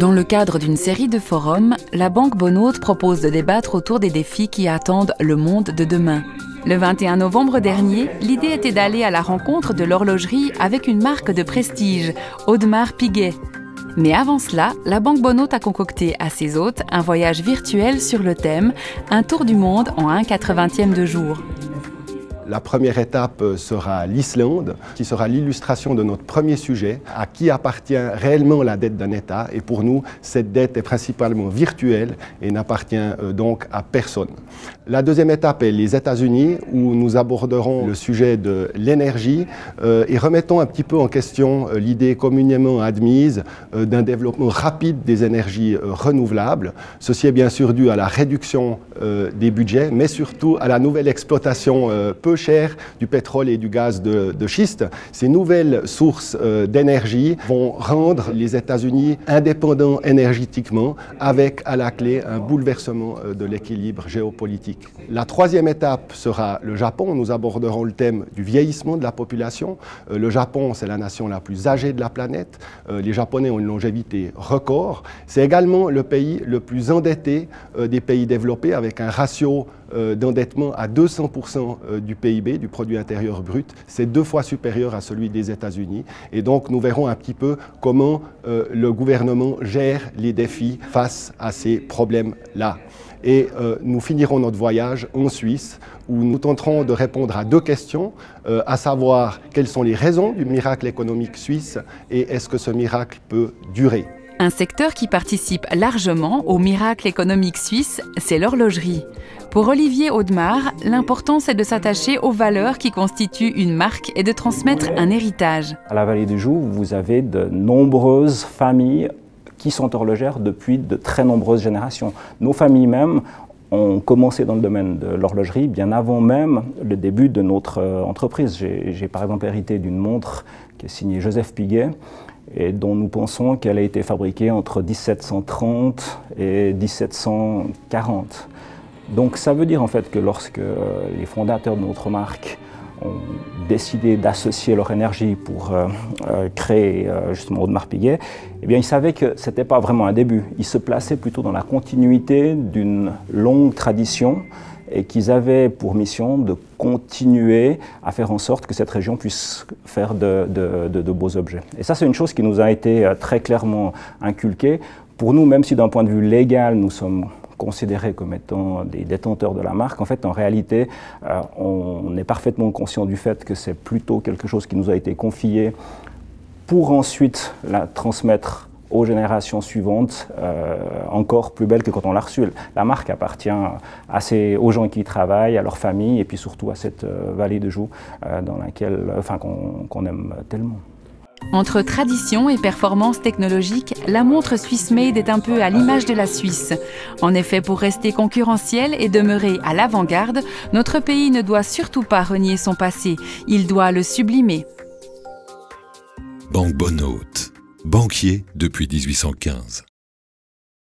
Dans le cadre d'une série de forums, la Banque Bonaude propose de débattre autour des défis qui attendent le monde de demain. Le 21 novembre dernier, l'idée était d'aller à la rencontre de l'horlogerie avec une marque de prestige, Audemars Piguet. Mais avant cela, la Banque Bonaude a concocté à ses hôtes un voyage virtuel sur le thème « Un tour du monde en 1/80e de jour ». La première étape sera l'Islande, qui sera l'illustration de notre premier sujet, à qui appartient réellement la dette d'un État. Et pour nous, cette dette est principalement virtuelle et n'appartient donc à personne. La deuxième étape est les États-Unis, où nous aborderons le sujet de l'énergie et remettons un petit peu en question l'idée communément admise d'un développement rapide des énergies renouvelables. Ceci est bien sûr dû à la réduction des budgets, mais surtout à la nouvelle exploitation peu chère du pétrole et du gaz de schiste. Ces nouvelles sources d'énergie vont rendre les États-Unis indépendants énergétiquement, avec à la clé un bouleversement de l'équilibre géopolitique. La troisième étape sera le Japon. Nous aborderons le thème du vieillissement de la population. Le Japon, c'est la nation la plus âgée de la planète. Les Japonais ont une longévité record. C'est également le pays le plus endetté des pays développés, avec un ratio d'endettement à 200% du PIB, du produit intérieur brut. C'est 2 fois supérieur à celui des États-Unis. Et donc, nous verrons un petit peu comment le gouvernement gère les défis face à ces problèmes-là. Et nous finirons notre voyage en Suisse, où nous tenterons de répondre à 2 questions, à savoir quelles sont les raisons du miracle économique suisse et est-ce que ce miracle peut durer. Un secteur qui participe largement au miracle économique suisse, c'est l'horlogerie. Pour Olivier Audemars, l'important c'est de s'attacher aux valeurs qui constituent une marque et de transmettre un héritage. À la Vallée du Joux, vous avez de nombreuses familles qui sont horlogères depuis de très nombreuses générations. Nos familles même ont commencé dans le domaine de l'horlogerie bien avant même le début de notre entreprise. J'ai par exemple hérité d'une montre qui est signée Joseph Piguet, et dont nous pensons qu'elle a été fabriquée entre 1730 et 1740. Donc ça veut dire en fait que lorsque les fondateurs de notre marque ont décidé d'associer leur énergie pour créer justement Audemars Piguet, eh bien ils savaient que ce n'était pas vraiment un début. Ils se plaçaient plutôt dans la continuité d'une longue tradition et qu'ils avaient pour mission de continuer à faire en sorte que cette région puisse faire de beaux objets. Et ça, c'est une chose qui nous a été très clairement inculquée. Pour nous, même si d'un point de vue légal, nous sommes considérés comme étant des détenteurs de la marque, en fait, en réalité, on est parfaitement conscient du fait que c'est plutôt quelque chose qui nous a été confié pour ensuite la transmettre aux générations suivantes, encore plus belle que quand on l'a reçue. La marque appartient aux gens qui y travaillent, à leurs familles, et puis surtout à cette vallée de Joux dans laquelle, qu'on aime tellement. Entre tradition et performance technologique, la montre Swiss Made est un peu à l'image de la Suisse. En effet, pour rester concurrentiel et demeurer à l'avant-garde, notre pays ne doit surtout pas renier son passé, il doit le sublimer. Banque Bonaude, banquier depuis 1815.